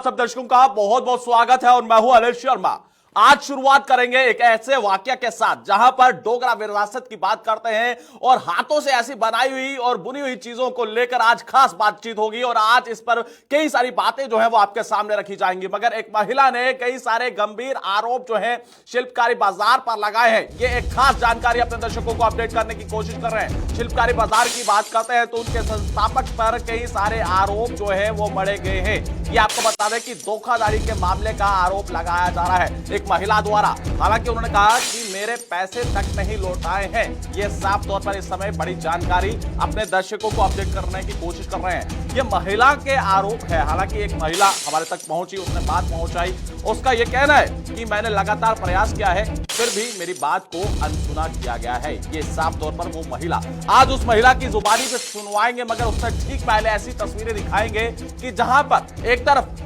सब दर्शकों का बहुत बहुत स्वागत है और मैं हूं अनिल शर्मा। आज शुरुआत करेंगे एक ऐसे वाकया के साथ जहां पर डोगरा विरासत की बात करते हैं और हाथों से ऐसी बनाई हुई और बुनी हुई चीजों को लेकर आज खास बातचीत होगी और आज इस पर कई सारी बातें जो है वो आपके सामने रखी जाएंगी। मगर एक महिला ने कई सारे गंभीर आरोप जो है शिल्पकारी बाजार पर लगाए हैं। ये एक खास जानकारी अपने दर्शकों को अपडेट करने की कोशिश कर रहे हैं। शिल्पकारी बाजार की बात करते हैं तो उनके संस्थापक पर कई सारे आरोप जो है वो मढ़े गए हैं। ये आपको बता दें कि धोखाधड़ी के मामले का आरोप लगाया जा रहा है एक महिला द्वारा। हालांकि उन्होंने कहा कि मेरे पैसे तक नहीं लौटाए हैं। ये साफ तौर पर इस समय बड़ी जानकारी अपने दर्शकों को अपडेट करने की कोशिश कर रहे हैं। ये महिला के आरोप है। हालांकि एक महिला हमारे तक पहुंची, उसने बात पहुंचाई। उसका यह कहना है कि मैंने लगातार प्रयास किया है फिर भी मेरी बात को अनसुना किया गया है। ये साफ तौर पर वो महिला, आज उस महिला की जुबानी पे सुनवाएंगे मगर उससे ठीक पहले ऐसी तस्वीरें दिखाएंगे कि जहां पर एक तरफ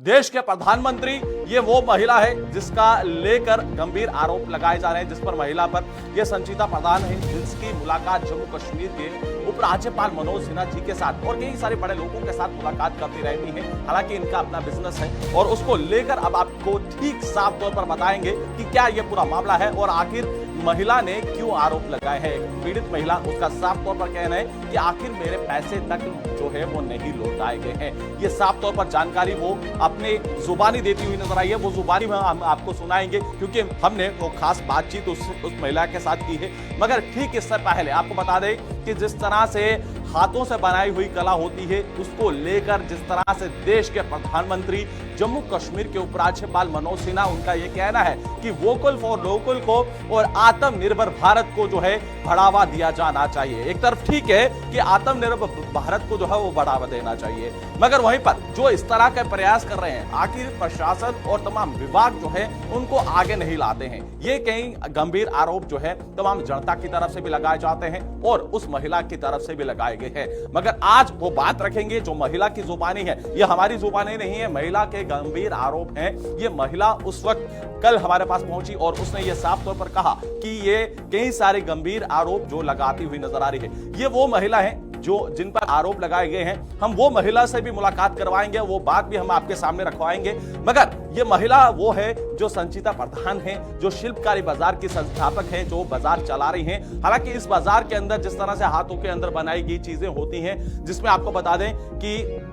देश के प्रधानमंत्री, ये वो महिला है जिसका लेकर गंभीर आरोप लगाए जा रहे हैं, जिस पर महिला पर यह संचिता प्रधान है जिसकी मुलाकात जम्मू कश्मीर के उपराज्यपाल मनोज सिन्हा जी के साथ और कई सारे बड़े लोगों के साथ मुलाकात करती रहती है। हालांकि इनका अपना बिजनेस है और उसको लेकर अब आपको ठीक साफ तौर पर बताएंगे कि क्या यह पूरा मामला है और आखिर महिला ने क्यों आरोप लगाए हैं। पीड़ित महिला, उसका साफ तौर पर कहना है कि आखिर मेरे पैसे तक जो है वो नहीं लौटाए गए हैं। ये साफ तौर पर जानकारी वो अपने जुबानी देती हुई नजर आई है। वो जुबानी में हम आपको सुनाएंगे क्योंकि हमने वो खास बातचीत उस महिला के साथ की है। मगर ठीक इससे पहले आपको बता दें कि जिस तरह से हाथों से बनाई हुई कला होती है उसको लेकर जिस तरह से देश के प्रधानमंत्री, जम्मू कश्मीर के उपराज्यपाल मनोज सिन्हा, उनका यह कहना है कि वोकल फॉर लोकल को और आत्मनिर्भर भारत को जो है बढ़ावा दिया जाना चाहिए। एक तरफ ठीक है कि आत्मनिर्भर भारत को जो है वो बढ़ावा देना चाहिए, मगर वहीं पर जो इस तरह के प्रयास कर रहे हैं आखिर प्रशासन और तमाम विभाग जो है उनको आगे नहीं लाते हैं। ये कई गंभीर आरोप जो है तमाम जनता की तरफ से भी लगाए जाते हैं और उस महिला की तरफ से भी लगाए गए हैं। मगर आज वो बात रखेंगे जो महिला की जुबानी है, ये हमारी जुबानी नहीं है, महिला के गंभीर आरोप हैं। ये महिला उस वक्त कल हमारे पास पहुंची और उसने ये साफ तौर पर कहा कि ये कई सारे गंभीर आरोप जो लगाती हुई नजर आ रही है। ये वो महिला है जो जिन पर आरोप लगाए गए हैं। हम वो महिला से भी मुलाकात करवाएंगे, वो बात भी हम आपके सामने रखवाएंगे। मगर ये महिला वो है जो संचिता प्रधान है, जो शिल्पकारी बाजार की संस्थापक है, जो बाजार चला रही हैं। हालांकि इस बाजार के अंदर जिस तरह से हाथों के अंदर बनाई गई चीजें होती हैं, जिसमें आपको बता दें कि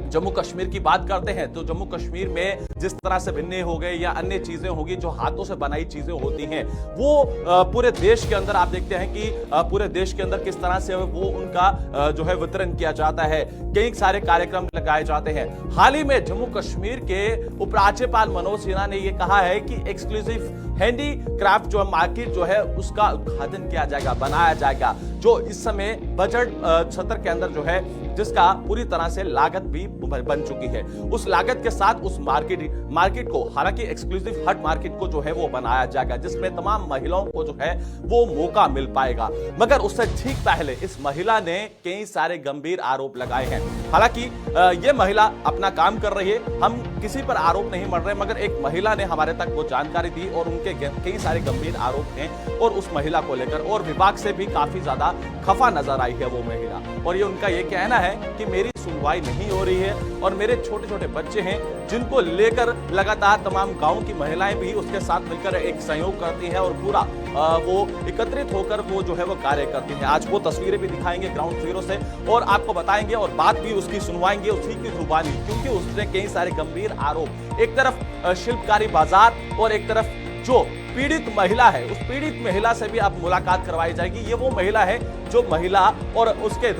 जम्मू कश्मीर की बात करते हैं तो जम्मू कश्मीर में जिस तरह से भिन्ने हो गए या अन्य चीजें होगी जो हाथों से बनाई चीजें होती हैं, वो पूरे देश के अंदर आप देखते हैं कि पूरे देश के अंदर किस तरह से वो उनका जो है वितरण किया जाता है। कई सारे कार्यक्रम लगाए जाते हैं। हाल ही में जम्मू कश्मीर के उपराज्यपाल मनोज सिन्हा ने यह कहा है कि एक्सक्लूसिव हैंडीक्राफ्ट जो मार्केट जो है उसका उद्घाटन किया जाएगा, बनाया जाएगा, जो इस समय बजट सत्र के अंदर जो है जिसका पूरी तरह से लागत भी बन चुकी है। उस लागत के साथ उस मार्केट को, हालांकि एक्सक्लूसिव हट मार्केट को जो है वो बनाया जाएगा जिसमें तमाम महिलाओं को जो है वो मौका मिल पाएगा। मगर उससे ठीक पहले इस महिला ने कई सारे गंभीर आरोप लगाए हैं। हालांकि ये महिला अपना काम कर रही है, हम किसी पर आरोप नहीं मढ़ रहे, मगर एक महिला ने हमारे तक वो जानकारी दी और उनके कई सारे गंभीर आरोप हैं और उस महिला को लेकर और विभाग से भी काफी ज्यादा खफा नजर आई है वो महिला। और ये उनका ये कहना है कि मेरी सुनवाई नहीं हो रही है और मेरे छोटे छोटे बच्चे हैं जिनको लेकर लगातार तमाम गांव की महिलाएं भी उसके साथ मिलकर एक सहयोग करती हैं और पूरा वो एकत्रित होकर वो जो है वो कार्य करती हैं। आज वो तस्वीरें भी दिखाएंगे ग्राउंड जीरो से और आपको बताएंगे और बात भी उसकी सुनवाएंगे उसी की जुबानी, क्योंकि उसने कई सारे गंभीर आरोप, एक तरफ शिल्पकारी बाजार और एक तरफ जो पीड़ित महिला है, उस पीड़ित महिला से भी अब मुलाकात करवाई जाएगी। ये वो महिला है जो महिला और उसके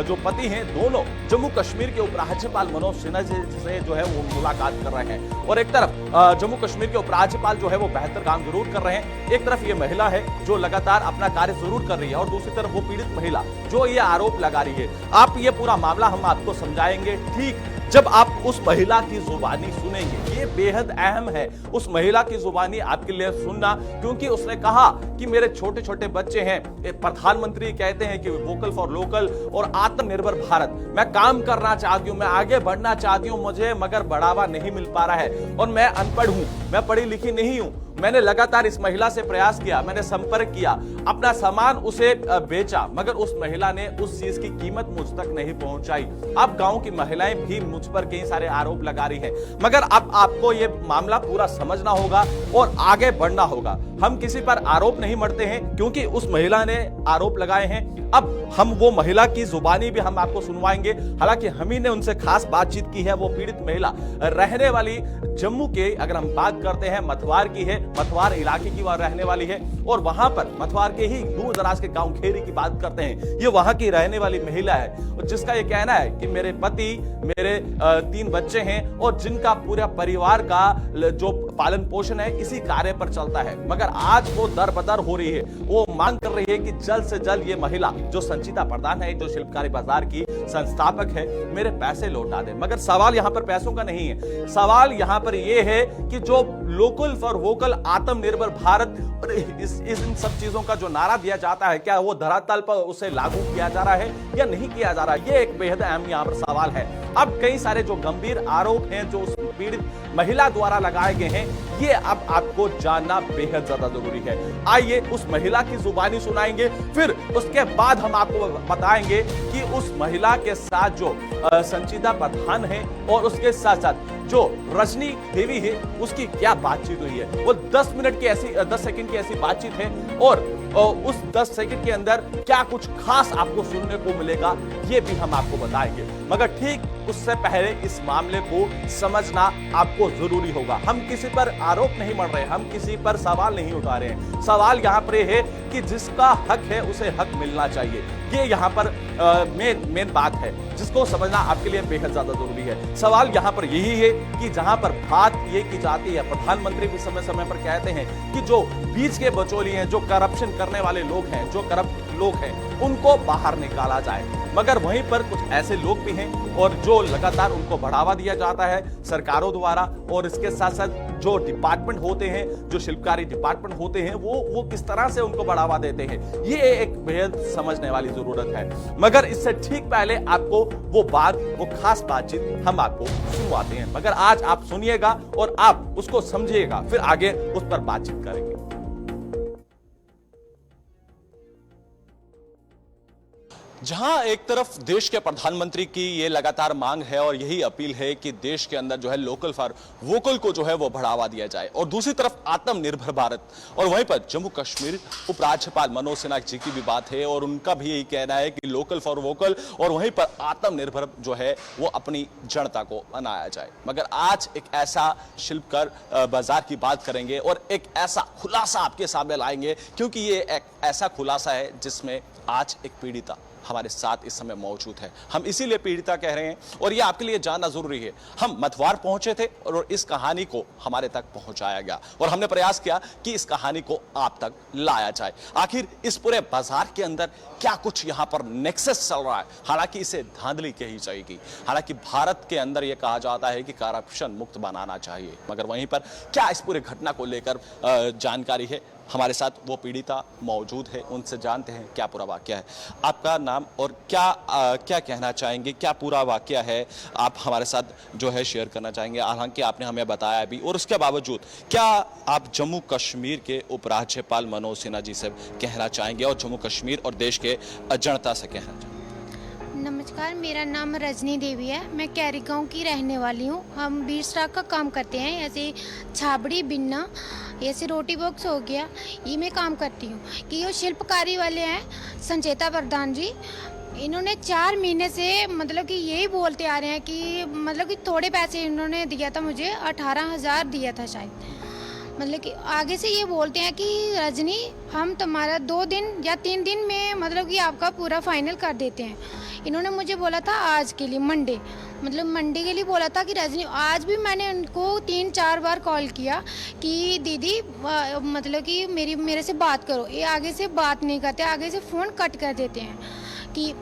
जो पति हैं दोनों जम्मू कश्मीर के उपराज्यपाल मनोज सिन्हा से जो है वो मुलाकात कर रहे हैं। और एक तरफ जम्मू कश्मीर के उपराज्यपाल जो है वो बेहतर काम जरूर कर रहे हैं। एक तरफ ये महिला है जो लगातार अपना कार्य जरूर कर रही है और दूसरी तरफ वो पीड़ित महिला जो ये आरोप लगा रही है। आप ये पूरा मामला हम आपको समझाएंगे ठीक जब आप उस महिला की जुबानी सुनेंगे। ये बेहद अहम है उस महिला की जुबानी आपके लिए सुनना, क्योंकि उसने कहा कि मेरे छोटे छोटे बच्चे हैं। प्रधानमंत्री कहते हैं कि वोकल फॉर लोकल और आत्मनिर्भर भारत, मैं काम करना चाहती हूं, मैं आगे बढ़ना चाहती हूं, मुझे मगर बढ़ावा नहीं मिल पा रहा है और मैं अनपढ़ हूं, मैं पढ़ी लिखी नहीं हूं। मैंने लगातार इस महिला से प्रयास किया, मैंने संपर्क किया, अपना सामान उसे बेचा, मगर उस महिला ने उस चीज की कीमत मुझ तक नहीं पहुंचाई। अब गांव की महिलाएं भी मुझ पर कई सारे आरोप लगा रही हैं, मगर अब आपको ये मामला पूरा समझना होगा और आगे बढ़ना होगा। हम किसी पर आरोप नहीं मढ़ते हैं, क्योंकि उस महिला ने आरोप लगाए हैं। अब हम वो महिला की जुबानी भी हम आपको सुनवाएंगे। हालांकि हम ही ने उनसे खास बातचीत की है। वो पीड़ित महिला रहने वाली जम्मू के, अगर हम बात करते हैं, मथवार की है, मथवार इलाके की वह रहने वाली है। और वहां पर मथवार के ही दूर दराज के गांव खेरी की बात करते हैं, ये वहां की रहने वाली महिला है, जिसका ये कहना है कि मेरे पति, मेरे 3 बच्चे हैं और जिनका पूरा परिवार का जो पालन पोषण है इसी कार्य पर चलता है। मगर आज वो दर बदर हो रही है। वो मांग कर रही है कि जल्द से जल्द ये महिला, जो संचिता प्रधान है, जो शिल्पकारी बाजार की संस्थापक है, मेरे पैसे लौटा दे। मगर सवाल यहां पर पैसों का नहीं है, सवाल यहां पर यह है कि जो लोकल फॉर वोकल, आत्मनिर्भर भारत और इन सब चीजों का जो नारा दिया जाता है, क्या वो धरातल पर उसे लागू किया जा रहा है या नहीं किया जा रहा है? ये एक बेहद अहम यहां पर सवाल है। अब कई सारे जो गंभीर आरोप हैं जो उस पीड़ित महिला द्वारा लगाए गए हैं, ये अब आपको जानना बेहद ज्यादा जरूरी है। आइए उस महिला की जुबानी सुनाएंगे, फिर उसके बाद हम आपको बताएंगे कि उस महिला के साथ जो संचिता प्रधान है और उसके साथ साथ जो रजनी देवी है, उसकी क्या बातचीत हुई है। वो 10 सेकंड की ऐसी बातचीत है और उस 10 सेकंड के अंदर क्या कुछ खास आपको सुनने को मिलेगा, ये भी हम आपको बताएंगे। मगर ठीक उससे पहले इस मामले को समझना आपको जरूरी होगा। हम किसी पर आरोप नहीं मढ़ रहे, हम किसी पर सवाल नहीं उठा रहे हैं। सवाल यहां पर है कि जिसका हक है उसे हक मिलना चाहिए। ये यहां पर मेन बात है, जिसको समझना आपके लिए बेहद ज्यादा जरूरी है। सवाल यहां पर यही है कि जहां पर बात ये की जाती है, प्रधानमंत्री भी समय समय पर कहते हैं कि जो बीच के बचौली हैं, जो करप्शन करने वाले लोग हैं, जो करप्ट लोग हैं, उनको बाहर निकाला जाए। मगर वहीं पर कुछ ऐसे लोग भी हैं और जो लगातार उनको बढ़ावा दिया जाता है सरकारों द्वारा, और इसके साथ साथ जो डिपार्टमेंट होते हैं, जो शिल्पकारी डिपार्टमेंट होते हैं, वो किस तरह से उनको बढ़ावा देते हैं, ये एक बेहद समझने वाली जरूरत है। मगर इससे ठीक पहले आपको वो खास बातचीत हम आपको सुनवाते हैं। मगर आज आप सुनिएगा और आप उसको समझिएगा, फिर आगे उस पर बातचीत करेंगे। जहां एक तरफ देश के प्रधानमंत्री की ये लगातार मांग है और यही अपील है कि देश के अंदर जो है लोकल फॉर वोकल को जो है वो बढ़ावा दिया जाए, और दूसरी तरफ आत्मनिर्भर भारत, और वहीं पर जम्मू कश्मीर उपराज्यपाल मनोज सिन्हा जी की भी बात है और उनका भी यही कहना है कि लोकल फॉर वोकल और वहीं पर आत्मनिर्भर जो है वो अपनी जनता को बनाया जाए। मगर आज एक ऐसा शिल्पकार बाजार की बात करेंगे और एक ऐसा खुलासा आपके सामने लाएंगे, क्योंकि ये एक ऐसा खुलासा है जिसमें आज एक पीड़िता हमारे साथ इस समय मौजूद है। हम इसीलिए पीड़िता कह रहे हैं और ये आपके लिए जानना जरूरी है। हम मथवार पहुंचे थे और इस कहानी को हमारे तक पहुंचाया गया और हमने प्रयास किया कि इस कहानी को आप तक लाया जाए। आखिर इस पूरे बाजार के अंदर क्या कुछ यहां पर नेक्सस चल रहा है। हालांकि इसे धांधली कही जाएगी, हालांकि भारत के अंदर यह कहा जाता है कि करप्शन मुक्त बनाना चाहिए, मगर वहीं पर क्या इस पूरे घटना को लेकर जानकारी है। हमारे साथ वो पीड़िता मौजूद है, उनसे जानते हैं क्या पूरा वाकया है। आपका नाम और क्या कहना चाहेंगे, क्या पूरा वाकया है, आप हमारे साथ जो है शेयर करना चाहेंगे। हालांकि आपने हमें बताया भी, और उसके बावजूद क्या आप जम्मू कश्मीर के उपराज्यपाल मनोज सिन्हा जी से कहना चाहेंगे और जम्मू कश्मीर और देश के जनता से कहना चाहेंगे। नमस्कार, मेरा नाम रजनी देवी है। मैं कैरी गांव की रहने वाली हूँ। हम बीर स्टॉक का काम करते हैं, ऐसे छाबड़ी बिनना, ऐसे रोटी बॉक्स हो गया, ये मैं काम करती हूँ। कि ये शिल्पकारी वाले हैं संचिता प्रधान जी, इन्होंने 4 महीने से मतलब कि यही बोलते आ रहे हैं कि मतलब कि थोड़े पैसे इन्होंने दिया था, मुझे 18,000 दिया था शायद। मतलब कि आगे से ये बोलते हैं कि रजनी हम तुम्हारा 2 दिन या 3 दिन में मतलब कि आपका पूरा फाइनल कर देते हैं। इन्होंने मुझे बोला था आज के लिए मंडे के लिए बोला था कि रजनी, आज भी मैंने उनको 3-4 बार कॉल किया कि दीदी मतलब कि मेरे से बात करो। ये आगे से बात नहीं करते, आगे से फ़ोन कट कर देते हैं कि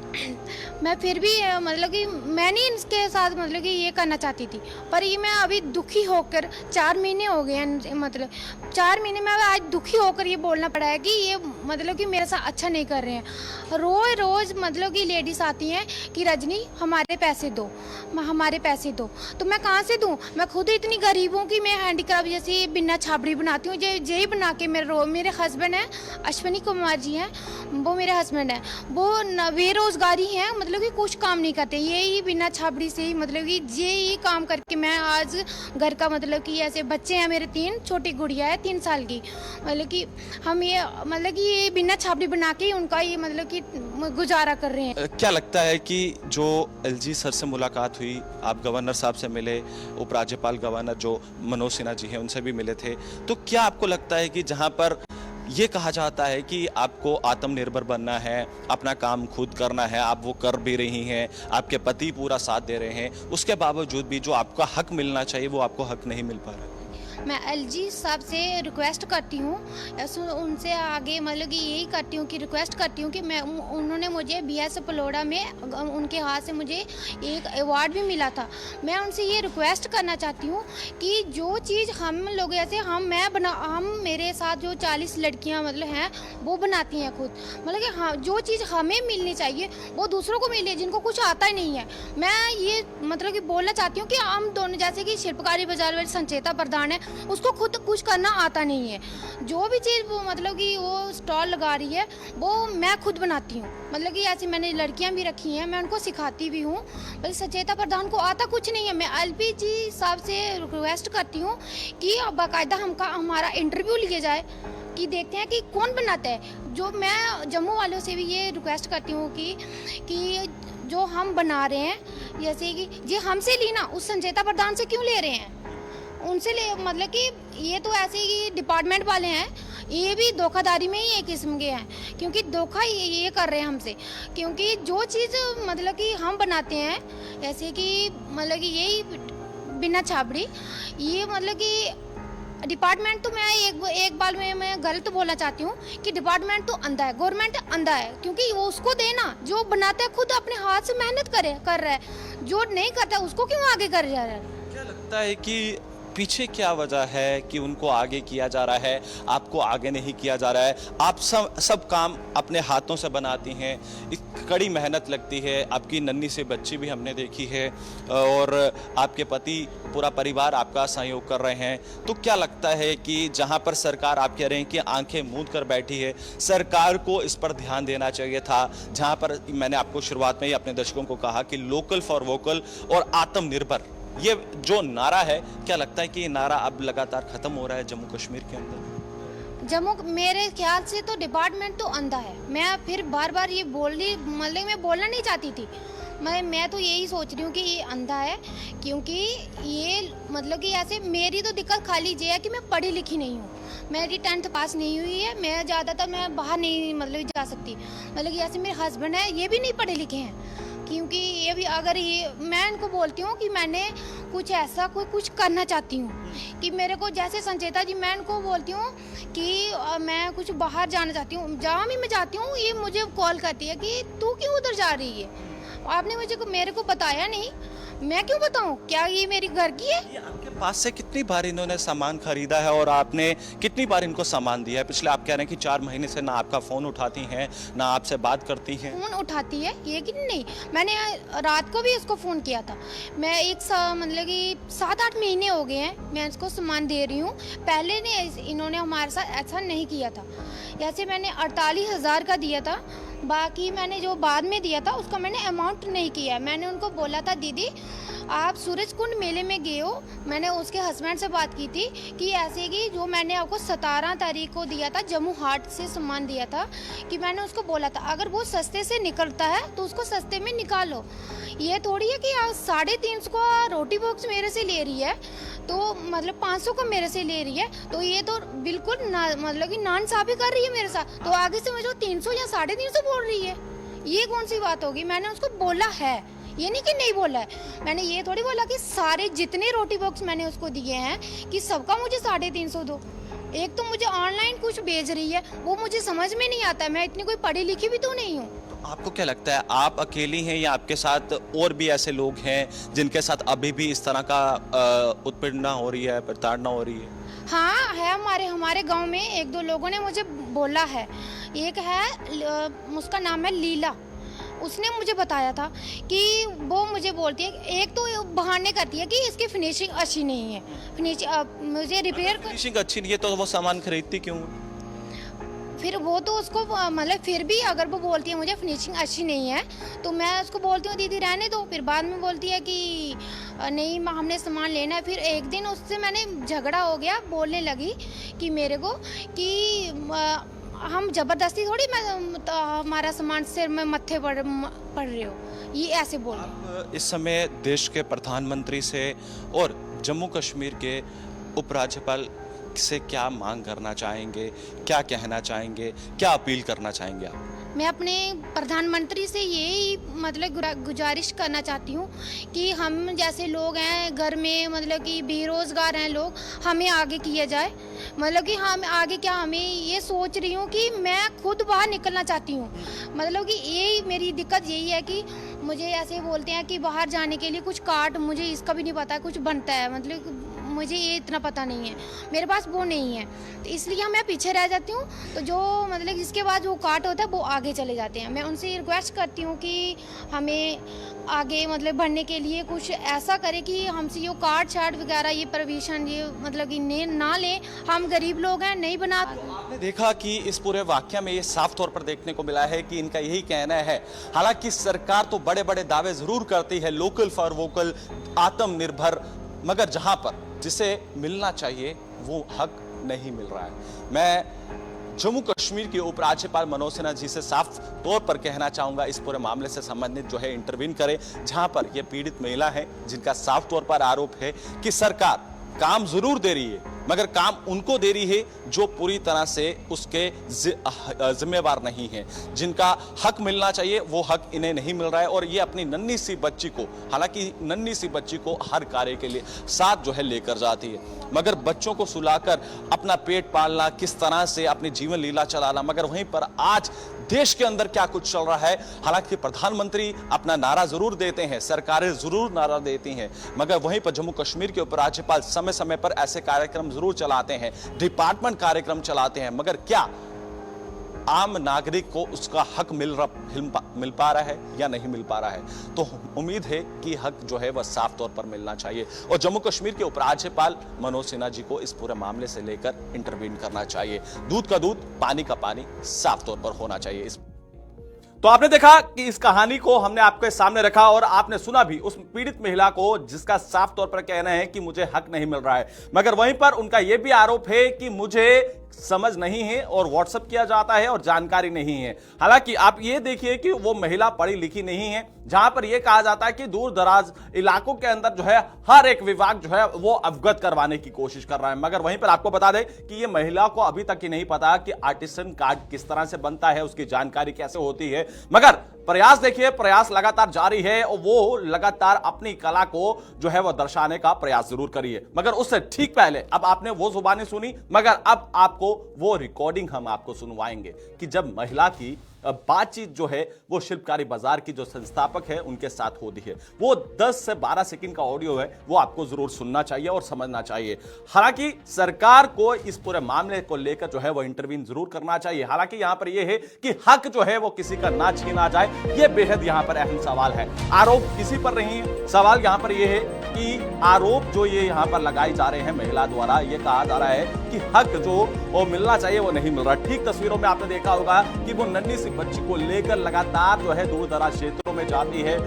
मैं फिर भी मतलब कि मैं नहीं इनके साथ मतलब कि ये करना चाहती थी, पर ये मैं अभी दुखी होकर 4 महीने हो गए हैं, मतलब 4 महीने में आज दुखी होकर ये बोलना पड़ा है कि ये मतलब कि मेरे साथ अच्छा नहीं कर रहे हैं। रोज़ रोज़ मतलब कि लेडीज़ आती हैं कि रजनी हमारे पैसे दो, हमारे पैसे दो, तो मैं कहाँ से दूँ? मैं खुद इतनी गरीब हूँ कि मैं हैंडीक्राफ्ट जैसे बिना छाबड़ी बनाती हूँ, यही बना के मेरे हस्बैंड हैं, अश्विनी कुमार जी हैं, वो मेरे हस्बैंड हैं, वो बेरोजगारी हैं, मतलब कि कुछ काम नहीं करते, यही बिना छाबड़ी से ही मतलब कि यही काम करके मैं आज घर का मतलब कि ऐसे बच्चे हैं मेरे 3, छोटी गुड़िया है 3 साल की, मतलब कि हम ये मतलब कि ये बिना छाबड़ी बना के ही उनका ये मतलब कि गुजारा कर रहे हैं। क्या लगता है कि जो एलजी सर से मुलाकात हुई, आप गवर्नर साहब से मिले, उपराज्यपाल गवर्नर जो मनोज सिन्हा जी हैं उनसे भी मिले थे, तो क्या आपको लगता है कि जहां पर ये कहा जाता है कि आपको आत्मनिर्भर बनना है, अपना काम खुद करना है, आप वो कर भी रही हैं, आपके पति पूरा साथ दे रहे हैं, उसके बावजूद भी जो आपका हक मिलना चाहिए वो आपको हक नहीं मिल पा रहा है? मैं एलजी साहब से रिक्वेस्ट करती हूँ, उनसे आगे मतलब कि यही करती हूँ कि रिक्वेस्ट करती हूँ कि मैं उन्होंने मुझे बीएस पलोड़ा में उनके हाथ से मुझे एक अवार्ड भी मिला था। मैं उनसे ये रिक्वेस्ट करना चाहती हूँ कि जो चीज़ हम लोग ऐसे हम मेरे साथ जो 40 लड़कियाँ मतलब हैं वो बनाती हैं खुद, मतलब कि हाँ जो चीज़ हमें मिलनी चाहिए वो दूसरों को मिले जिनको कुछ आता ही नहीं है। मैं ये मतलब कि बोलना चाहती हूँ कि हम दोनों जैसे कि शिल्पकारी बाजार वाली संचेता प्रधान है, उसको खुद कुछ करना आता नहीं है, जो भी चीज़ वो मतलब कि वो स्टॉल लगा रही है वो मैं खुद बनाती हूँ, मतलब कि ऐसी मैंने लड़कियां भी रखी हैं, मैं उनको सिखाती भी हूँ, बल्कि संचेता प्रधान को आता कुछ नहीं है। मैं एलपीजी साहब से रिक्वेस्ट करती हूँ कि बाकायदा हमारा इंटरव्यू लिया जाए कि देखते हैं कि कौन बनाता है। जो मैं जम्मू वालों से भी ये रिक्वेस्ट करती हूँ कि जो हम बना रहे हैं जैसे कि ये हमसे ली ना, उस संचेता प्रधान से क्यों ले रहे हैं? उनसे ले मतलब कि ये तो ऐसे ही डिपार्टमेंट वाले हैं, ये भी धोखाधड़ी में ही एक किस्म के हैं, क्योंकि धोखा ये कर रहे हैं हमसे, क्योंकि जो चीज़ मतलब कि हम बनाते हैं जैसे कि मतलब कि यही बिना छाबड़ी, ये मतलब कि डिपार्टमेंट तो मैं एक बार में मैं गलत बोलना चाहती हूँ कि डिपार्टमेंट तो अंधा है, गवर्नमेंट अंधा है, क्योंकि वो उसको देना जो बनाता है खुद अपने हाथ से मेहनत कर रहा है, जो नहीं करता उसको क्यों आगे कर जा रहा है? क्या लगता है कि पीछे क्या वजह है कि उनको आगे किया जा रहा है, आपको आगे नहीं किया जा रहा है? आप सब काम अपने हाथों से बनाती हैं, कड़ी मेहनत लगती है, आपकी नन्ही से बच्ची भी हमने देखी है और आपके पति पूरा परिवार आपका सहयोग कर रहे हैं, तो क्या लगता है कि जहां पर सरकार आप कह रहे हैं कि आंखें मूंद कर बैठी है, सरकार को इस पर ध्यान देना चाहिए था? जहां पर मैंने आपको शुरुआत में ही अपने दर्शकों को कहा कि लोकल फॉर वोकल और आत्मनिर्भर, ये जो नारा है, क्या लगता है कि ये नारा अब लगातार खत्म हो रहा है जम्मू कश्मीर के अंदर? मेरे ख्याल से तो डिपार्टमेंट तो अंधा है। मैं फिर बार बार ये मतलब मैं बोलना नहीं चाहती थी, मैं तो यही सोच रही हूँ कि ये अंधा है, क्योंकि ये मतलब कि ऐसे मेरी तो दिक्कत खाली ये है कि मैं पढ़ी लिखी नहीं हूँ, मेरी 10th पास नहीं हुई है, मैं ज़्यादातर मैं बाहर नहीं मतलब जा सकती, मतलब कि ऐसे मेरे हस्बैंड है ये भी नहीं पढ़े लिखे हैं, क्योंकि ये भी अगर ये मैं इनको बोलती हूँ कि मैंने कुछ ऐसा कुछ करना चाहती हूँ कि मेरे को जैसे संचेता जी, मैं इनको बोलती हूँ कि मैं कुछ बाहर जाना चाहती हूँ, जहाँ भी मैं जाती हूँ ये मुझे कॉल करती है कि तू क्यों उधर जा रही है, आपने मेरे को बताया नहीं, मैं क्यों बताऊं, क्या ये मेरी घर की है? ये आपके पास से कितनी बार इन्होंने सामान खरीदा है और आपने कितनी बार इनको सामान दिया है? पिछले आप कह रहे हैं कि 4 महीने से ना आपका फ़ोन उठाती हैं, ना आपसे बात करती हैं। फ़ोन उठाती है ये कि नहीं, मैंने रात को भी इसको फ़ोन किया था, मैं मतलब कि 7-8 महीने हो गए हैं मैं इसको सामान दे रही हूँ, पहले ने इन्होंने हमारे साथ ऐसा नहीं किया था, जैसे मैंने 48,000 का दिया था, बाकी मैंने जो बाद में दिया था उसका मैंने अमाउंट नहीं किया। मैंने उनको बोला था दीदी आप सूरज कुंड मेले में गए हो, मैंने उसके हस्बैंड से बात की थी कि ऐसे कि जो मैंने आपको 17 तारीख को दिया था, जम्मू हाट से सामान दिया था, कि मैंने उसको बोला था अगर वो सस्ते से निकलता है तो उसको सस्ते में निकालो, ये थोड़ी है कि 350 का रोटी बॉक्स मेरे से ले रही है तो मतलब 500 का मेरे से ले रही है, तो ये तो बिल्कुल मतलब कि नाइंसाफ़ी कर रही है मेरे साथ, तो आगे से मुझे 300 या 350 बोल रही है, ये कौन सी बात होगी? मैंने उसको बोला है, ये नहीं कि नहीं बोला है, मैंने ये थोड़ी बोला कि सारे जितने रोटी बॉक्स मैंने उसको दिए हैं कि सबका मुझे 350 दो। एक तो मुझे ऑनलाइन कुछ भेज रही है वो मुझे समझ में नहीं आता, मैं इतनी कोई पढ़ी लिखी भी तो नहीं हूँ। आपको क्या लगता है, आप अकेली हैं या आपके साथ और भी ऐसे लोग हैं जिनके साथ अभी भी इस तरह का उत्पीड़ना हो रही है, प्रताड़ना हो रही है? हाँ है, हमारे गांव में एक दो लोगों ने मुझे बोला है। एक है उसका नाम है लीला, उसने मुझे बताया था कि वो मुझे बोलती है, एक तो बहाने करती है कि इसकी फिनिशिंग अच्छी नहीं है, मुझे रिपेयर कर। फिनिशिंग अच्छी नहीं है तो वो सामान खरीदती क्यों? फिर वो तो उसको मतलब फिर भी अगर वो बोलती है मुझे फिनिशिंग अच्छी नहीं है तो मैं उसको बोलती हूँ दीदी रहने दो, फिर बाद में बोलती है कि नहीं हमने सामान लेना है। फिर एक दिन उससे मैंने झगड़ा हो गया, बोलने लगी कि मेरे को कि हम जबरदस्ती थोड़ी हमारा सामान सिर में मत्थे पड़ रहे हो, ये ऐसे बोल। आप इस समय देश के प्रधानमंत्री से और जम्मू कश्मीर के उपराज्यपाल से क्या मांग करना चाहेंगे, क्या कहना चाहेंगे, क्या अपील करना चाहेंगे आप? मैं अपने प्रधानमंत्री से यही मतलब गुजारिश करना चाहती हूँ कि हम जैसे लोग हैं घर में, मतलब कि बेरोजगार हैं लोग, हमें आगे किया जाए। मतलब कि हम आगे क्या, हमें ये सोच रही हूँ कि मैं खुद बाहर निकलना चाहती हूँ। मतलब कि यही मेरी दिक्कत यही है कि मुझे ऐसे बोलते हैं कि बाहर जाने के लिए कुछ कार्ड, मुझे इसका भी नहीं पता कुछ बनता है, मतलब मुझे ये इतना पता नहीं है, मेरे पास वो नहीं है, तो इसलिए मैं पीछे रह जाती हूँ। तो जो मतलब जिसके बाद वो कार्ड होता है वो आगे चले जाते हैं। मैं उनसे रिक्वेस्ट करती हूँ कि हमें आगे मतलब बढ़ने के लिए कुछ ऐसा करे कि हमसे ये कार्ड शार्ड वगैरह ये परमिशन ये मतलब कि ना ले, हम गरीब लोग हैं, नहीं बना। आपने देखा कि इस पूरे वाकया में ये साफ तौर पर देखने को मिला है कि इनका यही कहना है, हालांकि सरकार तो बड़े बड़े दावे जरूर करती है, लोकल फॉर वोकल, आत्मनिर्भर, मगर जहां पर जिसे मिलना चाहिए वो हक नहीं मिल रहा है। मैं जम्मू कश्मीर के उपराज्यपाल मनोज सिन्हा जी से साफ तौर पर कहना चाहूंगा, इस पूरे मामले से संबंधित जो है इंटरवीन करें, जहां पर ये पीड़ित महिला है जिनका साफ तौर पर आरोप है कि सरकार काम जरूर दे रही है मगर काम उनको दे रही है जो पूरी तरह से उसके जिम्मेवार नहीं है, जिनका हक मिलना चाहिए वो हक इन्हें नहीं मिल रहा है। और ये अपनी नन्ही सी बच्ची को, हालांकि नन्ही सी बच्ची को हर कार्य के लिए साथ जो है लेकर जाती है, मगर बच्चों को सुलाकर अपना पेट पालना, किस तरह से अपनी जीवन लीला चलाना, मगर वहीं पर आज देश के अंदर क्या कुछ चल रहा है। हालांकि प्रधानमंत्री अपना नारा जरूर देते हैं, सरकारें जरूर नारा देती हैं, मगर वहीं पर जम्मू कश्मीर के उपराज्यपाल समय समय पर ऐसे कार्यक्रम जरूर चलाते हैं, डिपार्टमेंट कार्यक्रम चलाते हैं, मगर क्या आम नागरिक को उसका हक मिल पा रहा है या नहीं मिल पा रहा है? तो उम्मीद है कि हक जो है वह साफ तौर पर मिलना चाहिए और जम्मू कश्मीर के उपराज्यपाल मनोज सिन्हा जी को इस पूरे मामले से लेकर इंटरवीन करना चाहिए। दूध का दूध, पानी का पानी साफ तौर पर होना चाहिए। तो आपने देखा कि इस कहानी को हमने आपके सामने रखा और आपने सुना भी उस पीड़ित महिला को जिसका साफ तौर पर कहना है कि मुझे हक नहीं मिल रहा है, मगर वहीं पर उनका यह भी आरोप है कि मुझे समझ नहीं है और व्हाट्सएप किया जाता है और जानकारी नहीं है। हालांकि आप ये देखिए कि वो महिला पढ़ी लिखी नहीं है, जहां पर यह कहा जाता है कि दूर दराज इलाकों के अंदर जो है हर एक विभाग जो है वो अवगत करवाने की कोशिश कर रहा है, मगर वहीं पर आपको बता दें कि ये महिला को अभी तक ही नहीं पता कि आर्टिसन कार्ड किस तरह से बनता है, उसकी जानकारी कैसे होती है। मगर प्रयास देखिए, प्रयास लगातार जारी है और वो लगातार अपनी कला को जो है वो दर्शाने का प्रयास जरूर करिए। मगर उससे ठीक पहले अब आपने वो जुबानी सुनी, मगर अब आपको वो रिकॉर्डिंग हम आपको सुनवाएंगे कि जब महिला की बातचीत जो है वो शिल्पकारी बाजार की जो संस्थापक है उनके साथ होती है। वो 10 से 12 सेकंड का ऑडियो है, वो आपको जरूर सुनना चाहिए और समझना चाहिए। हालांकि सरकार को इस पूरे मामले को लेकर जो है वो इंटरवीन जरूर करना चाहिए। हालांकि यहां पर यह है कि हक जो है वो किसी का ना छीना जाए, यह बेहद यहां पर अहम सवाल है। आरोप किसी पर नहीं है, सवाल यहां पर यह है कि आरोप जो ये यहां पर लगाए जा रहे हैं महिला द्वारा, यह कहा जा रहा है कि हक जो वो मिलना चाहिए वो नहीं मिल रहा। ठीक तस्वीरों में आपने देखा होगा कि वो नन्ही सी बच्ची को लेकर लगातार जो है दूर दराज क्षेत्रों में जाती है,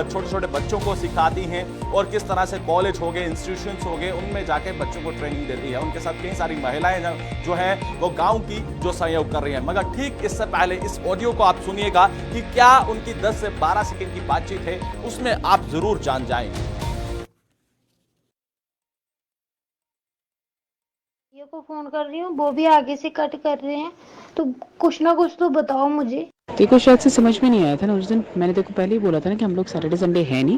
छोटे छोटे बच्चों को सिखाती हैं और किस तरह से कॉलेज हो गए, इंस्टीट्यूशंस हो गए, उनमें जाके बच्चों को ट्रेनिंग देती है। उनके साथ कई सारी महिलाएं जो हैं वो गांव की जो सहयोग कर रही हैं। मगर ठीक इससे पहले इस ऑडियो को आप सुनिएगा कि क्या उनकी 10 से 12 सेकंड की बातचीत है, उसमें आप जरूर जान जाएंगे। को फोन कर रही हूँ, वो भी आगे से कट कर रहे हैं, तो कुछ ना कुछ तो बताओ मुझे। देखो शायद से समझ में नहीं आया था ना उस दिन, मैंने देखो पहले ही बोला था ना कि हम लोग सैटरडे संडे है नहीं,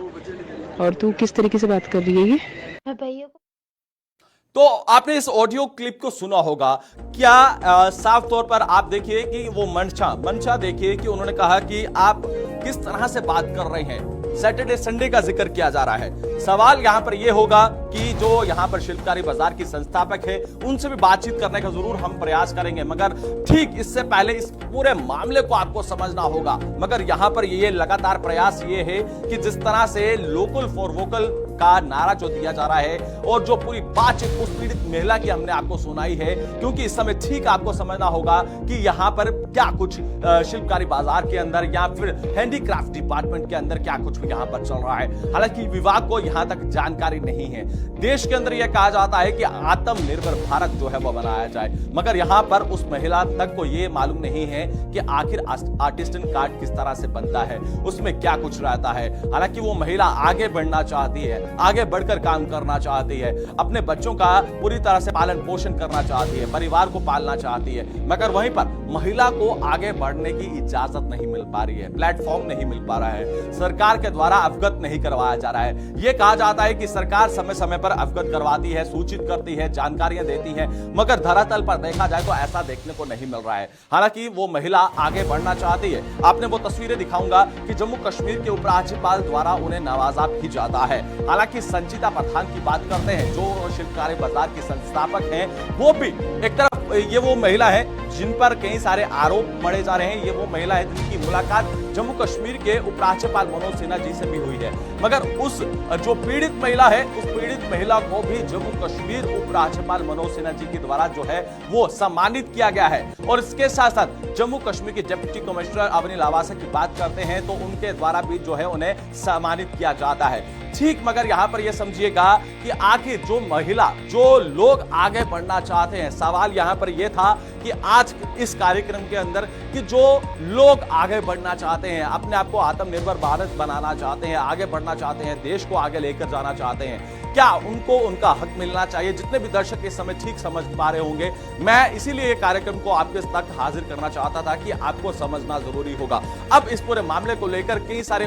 और तू किस तरीके से बात कर रही है ये? मैं भैया को तो आपने इस ऑडियो क्लिप को सुना होगा। क्या साफ तौर पर आप देखिए कि वो मंशा देखिए कि उन्होंने कहा कि आप किस तरह से बात कर रहे हैं, सैटरडे संडे का जिक्र किया जा रहा है। सवाल यहां पर यह होगा कि जो यहां पर शिल्पकारी बाजार की संस्थापक है उनसे भी बातचीत करने का जरूर हम प्रयास करेंगे, मगर ठीक इससे पहले इस पूरे मामले को आपको समझना होगा। मगर यहां पर ये लगातार प्रयास ये है कि जिस तरह से लोकल फॉर वोकल का नारा जो दिया जा रहा है और जो पूरी बातचीत उस पीड़ित महिला की हमने आपको सुनाई है, क्योंकि इस समय ठीक आपको समझना होगा कि यहां पर क्या कुछ शिल्पकारी बाजार के अंदर या फिर हैंडीक्राफ्ट डिपार्टमेंट के अंदर क्या कुछ यहां पर चल रहा है। हालांकि विभाग को यहां तक जानकारी नहीं है। देश के अंदर यह कहा जाता है कि आत्मनिर्भर भारत जो है वो बनाया जाए, मगर यहां पर उस महिला तक को यह मालूम नहीं है कि आखिर आर्टिस्टन कार्ड किस तरह से बनता है, उसमें क्या कुछ रहता है। हालांकि वो महिला आगे बढ़ना चाहती है, आगे बढ़कर काम करना चाहती है, अपने बच्चों का पूरी तरह से पालन पोषण करना चाहती है, परिवार को पालना चाहती है, मगर वहीं पर महिला को आगे बढ़ने की इजाजत नहीं मिल पा रही है, प्लेटफॉर्म नहीं मिल पा रहा है, सरकार के द्वारा अवगत नहीं करवाया जा रहा है। यह कहा जाता है कि सरकार समय समय पर अवगत करवाती है, सूचित करती है, जानकारियां देती है, मगर धरातल पर देखा जाए तो ऐसा देखने को नहीं मिल रहा है। हालांकि वो महिला आगे बढ़ना चाहती है। आपने वो तस्वीरें दिखाऊंगा कि जम्मू कश्मीर के उपराज्यपाल द्वारा उन्हें नवाजा भी जाता है। हालांकि संचिता प्रधान की बात करते हैं जो शिल्पकारी बाजार की संस्थापक हैं, वो भी एक तरफ ये वो महिला है जिन पर कई सारे आरोप मढ़े जा रहे हैं। ये वो महिला है जिनकी मुलाकात जम्मू कश्मीर के उपराज्यपाल मनोज सिन्हा जी से भी हुई है, मगर उस जो पीड़ित महिला है उस पीड़ित महिला को भी जम्मू कश्मीर उपराज्यपाल मनोज सिन्हा जी के द्वारा जो है वो सम्मानित किया गया है। और इसके साथ साथ जम्मू कश्मीर के डिप्टी कमिश्नर अवनी लावासा की बात करते हैं तो उनके द्वारा भी जो है उन्हें सम्मानित किया जाता है। ठीक, मगर यहां पर यह समझिएगा कि आखिर जो महिला, जो लोग आगे बढ़ना चाहते हैं, सवाल यहां पर यह था कि आज इस कार्यक्रम के अंदर कि जो लोग आगे बढ़ना चाहते हैं, अपने आप को आत्मनिर्भर भारत बनाना चाहते हैं, आगे बढ़ना चाहते हैं, देश को आगे लेकर जाना चाहते हैं, क्या उनको उनका हक मिलना चाहिए। जितने भी दर्शक इस समय ठीक समझ पा रहे होंगे, मैं इसीलिए ये कार्यक्रम को आपके तक हाजिर करना चाहता था कि आपको समझना जरूरी होगा। अब इस पूरे मामले को लेकर कई सारे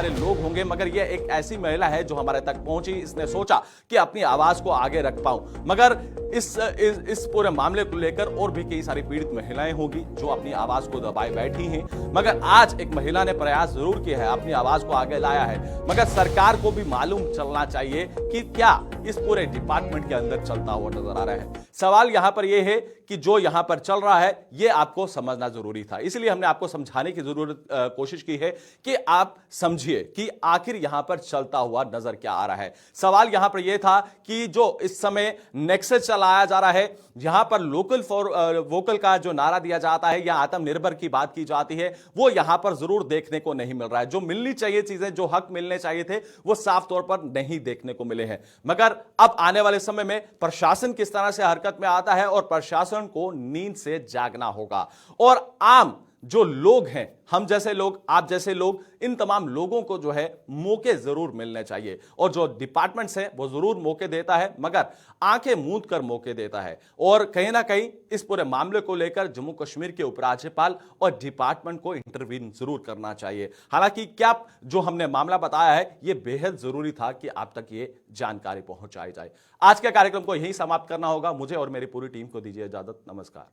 लोग होंगे, मगर ये एक ऐसी महिला है जो हमारे तक पहुंची, इसने सोचा कि अपनी आवाज को आगे रख पाऊं। मगर इस पूरे मामले को लेकर और भी कई सारी पीड़ित महिलाएं होंगी जो अपनी आवाज को दबाए बैठी हैं, मगर आज एक महिला ने प्रयास जरूर किया है, अपनी आवाज को आगे लाया है। मगर सरकार को भी मालूम चलना चाहिए कि क्या इस पूरे डिपार्टमेंट के अंदर चलता हुआ नजर आ रहा है। सवाल यहां पर यह है कि जो यहां पर चल रहा है यह आपको समझना जरूरी था, इसलिए हमने आपको समझाने की कोशिश की है कि आप समझिए कि आखिर यहां पर चलता हुआ नजर क्या आ रहा है। सवाल यहां पर यह था कि जो इस समय नेक्सस चलाया जा रहा है, यहां पर लोकल फॉर वोकल का जो नारा दिया जाता है या आत्मनिर्भर की बात की जाती है, वो यहां पर जरूर देखने को नहीं मिल रहा है। जो मिलनी चाहिए चीजें, जो हक मिलने चाहिए थे, वो साफ तौर पर नहीं देखने को मिले हैं। मगर अब आने वाले समय में प्रशासन किस तरह से हरकत में आता है और प्रशासन को नींद से जागना होगा और आम जो लोग हैं, हम जैसे लोग, आप जैसे लोग, इन तमाम लोगों को जो है मौके जरूर मिलने चाहिए। और जो डिपार्टमेंट्स है वो जरूर मौके देता है, मगर आंखें मूंद कर मौके देता है। और कहीं ना कहीं इस पूरे मामले को लेकर जम्मू कश्मीर के उपराज्यपाल और डिपार्टमेंट को इंटरवीन जरूर करना चाहिए। हालांकि क्या जो हमने मामला बताया है ये बेहद जरूरी था कि आप तक ये जानकारी पहुंचाई जाए। आज के कार्यक्रम को यहीं समाप्त करना होगा। मुझे और मेरी पूरी टीम को दीजिए इजाजत। नमस्कार।